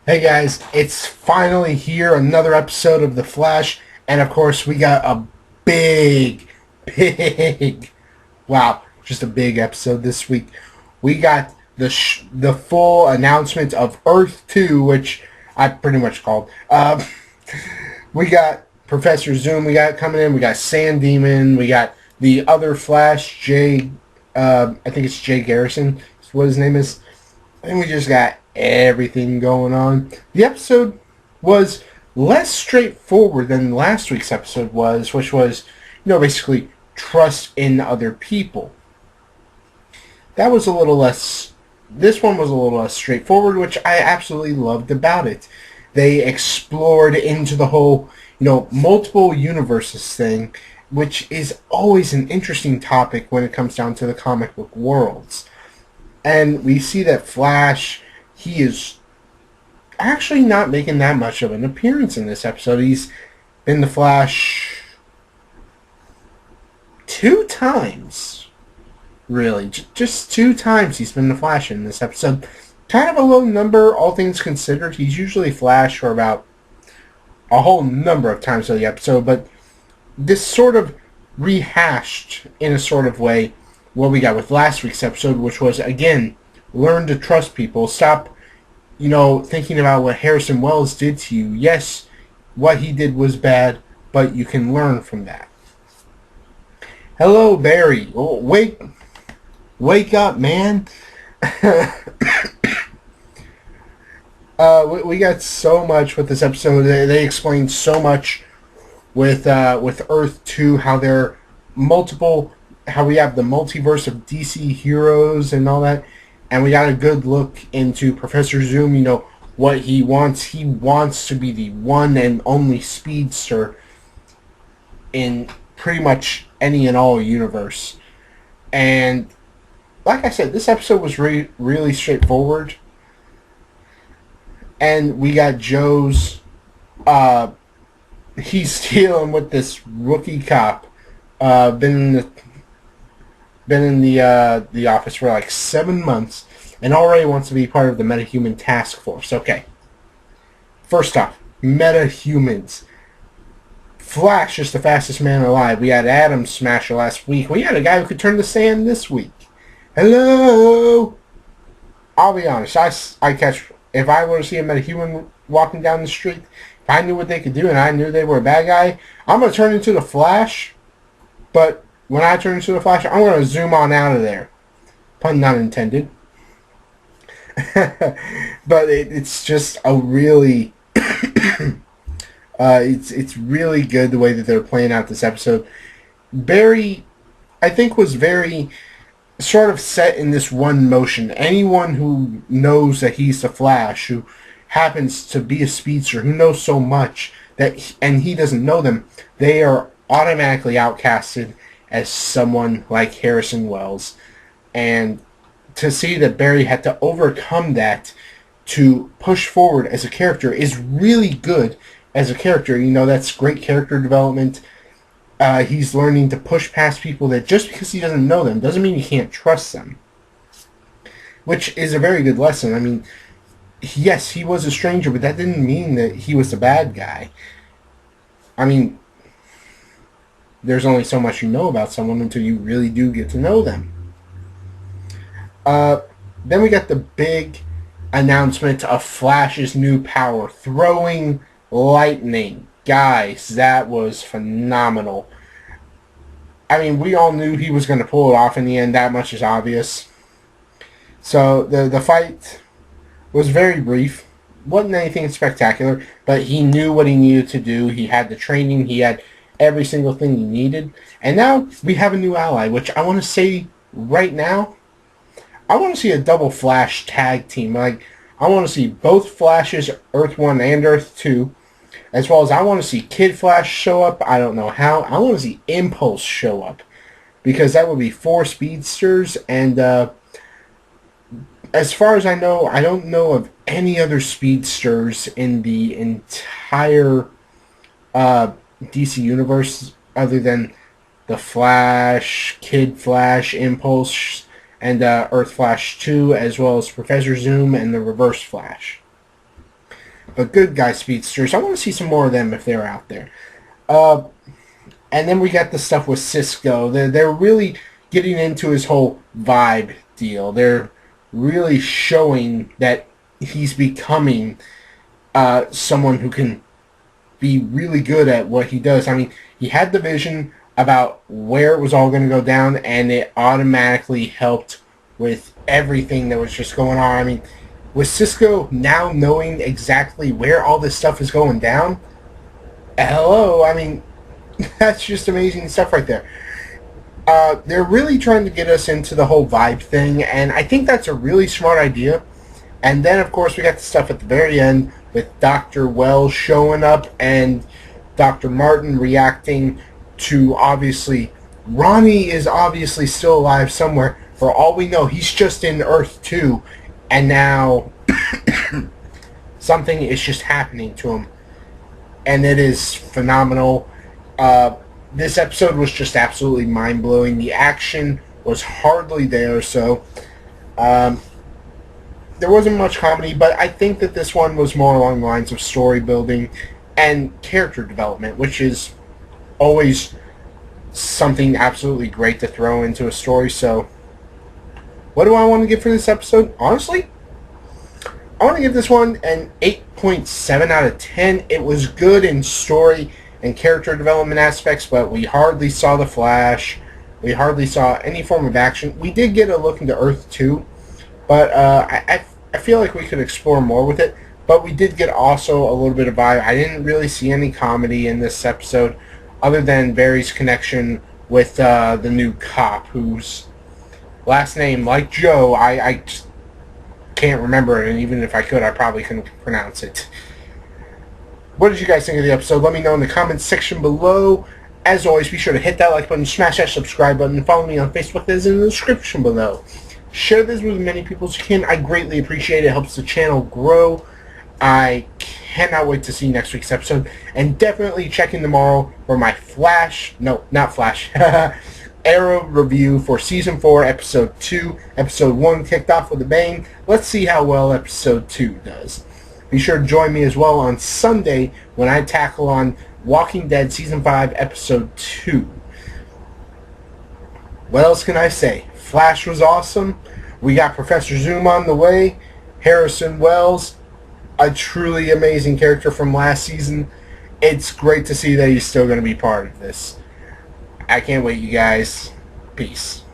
Hey guys, it's finally here, another episode of The Flash, and of course we got a big, big, wow, just a big episode this week. We got the full announcement of Earth 2, which I pretty much called. We got Professor Zoom, we got coming in, we got Sand Demon, we got the other Flash, I think it's Jay Garrison, is what his name is. And we just got everything going on. The episode was less straightforward than last week's episode was, which was, basically trust in other people. That was a little less. This one was a little less straightforward, which I absolutely loved about it. They explored into the whole, multiple universes thing, which is always an interesting topic when it comes down to the comic book worlds. And we see that Flash, he is actually not making that much of an appearance in this episode. He's been the Flash two times, really. Just two times he's been the Flash in this episode. Kind of a low number, all things considered. He's usually Flash for about a whole number of times of the episode, but this sort of rehashed in a sort of way what we got with last week's episode, which was, again, learn to trust people. Stop, thinking about what Harrison Wells did to you. Yes, what he did was bad, but you can learn from that. Hello, Barry. Oh, wake up, man. We got so much with this episode. They explained so much with Earth 2, how there how we have the multiverse of DC heroes and all that, and we got a good look into Professor Zoom. What he wants. He wants to be the one and only speedster in pretty much any and all universe. And like I said, this episode was really straightforward. And we got Joe's. He's dealing with this rookie cop. Been in the office for like 7 months, and already wants to be part of the MetaHuman task force. Okay. First off, MetaHumans. Flash is the fastest man alive. We had Atom Smasher last week. We had a guy who could turn to sand this week. Hello. I'll be honest. I catch if I were to see a MetaHuman walking down the street. If I knew what they could do and I knew they were a bad guy, I'm gonna turn into the Flash. But when I turn into the Flash, I'm going to zoom on out of there. Pun not intended. But it's just a really... it's really good the way that they're playing out this episode. Barry, I think, was very sort of set in this one motion. Anyone who knows that he's the Flash, who happens to be a speedster, who knows so much, and he doesn't know them, they are automatically outcasted as someone like Harrison Wells. And to see that Barry had to overcome that to push forward as a character is really good as a character. That's great character development. He's learning to push past people that just because he doesn't know them doesn't mean he can't trust them. Which is a very good lesson. I mean, yes, he was a stranger, but that didn't mean that he was a bad guy. I mean, there's only so much you know about someone until you really do get to know them. Then we got the big announcement of Flash's new power, throwing lightning. Guys, that was phenomenal. I mean, we all knew he was going to pull it off in the end. That much is obvious. So the fight was very brief. Wasn't anything spectacular, but he knew what he needed to do. He had the training. He had every single thing he needed. And now we have a new ally, which I want to say right now, I want to see a double Flash tag team. Like, I want to see both Flashes, Earth 1 and Earth 2, as well as I want to see Kid Flash show up. I don't know how. I want to see Impulse show up, because that would be 4 speedsters. And as far as I don't know of any other speedsters in the entire DC universe other than the Flash, Kid Flash, Impulse, and Earth Flash 2, as well as Professor Zoom and the Reverse Flash. but good guy speedsters. I want to see some more of them if they're out there. Uh, and then we got the stuff with Cisco. They're really getting into his whole vibe deal. They're really showing that he's becoming someone who can be really good at what he does. I mean, he had the vision about where it was all going to go down, and it automatically helped with everything that was just going on. I mean, with Cisco now knowing exactly where all this stuff is going down, hello, I mean, that's just amazing stuff right there. They're really trying to get us into the whole vibe thing, and I think that's a really smart idea. And then, of course, we got the stuff at the very end with Dr. Wells showing up and Dr. Martin reacting to, obviously, Ronnie is obviously still alive somewhere. For all we know, he's just in Earth 2, and now something is just happening to him. And it is phenomenal. This episode was just absolutely mind-blowing. The action was hardly there, so there wasn't much comedy, but I think that this one was more along the lines of story building and character development, which is always something absolutely great to throw into a story. So what do I want to give for this episode? Honestly, I want to give this one an 8.7 out of 10. It was good in story and character development aspects, but we hardly saw the Flash. We hardly saw any form of action. We did get a look into Earth 2, but I feel like we could explore more with it. But we did get also a little bit of vibe. I didn't really see any comedy in this episode, other than Barry's connection with the new cop, whose last name, like Joe, I just can't remember it, and even if I could, I probably couldn't pronounce it. What did you guys think of the episode? Let me know in the comments section below. As always, be sure to hit that like button, smash that subscribe button, and follow me on Facebook. That is in the description below. Share this with as many people as you can. I greatly appreciate it. It helps the channel grow. I cannot wait to see next week's episode. And definitely check in tomorrow for my Arrow review for Season 4, Episode 2. Episode 1 kicked off with a bang. Let's see how well Episode 2 does. Be sure to join me as well on Sunday when I tackle on Walking Dead Season 5, Episode 2. What else can I say? Flash was awesome. We got Professor Zoom on the way. Harrison Wells, a truly amazing character from last season. It's great to see that he's still going to be part of this. I can't wait, you guys. Peace.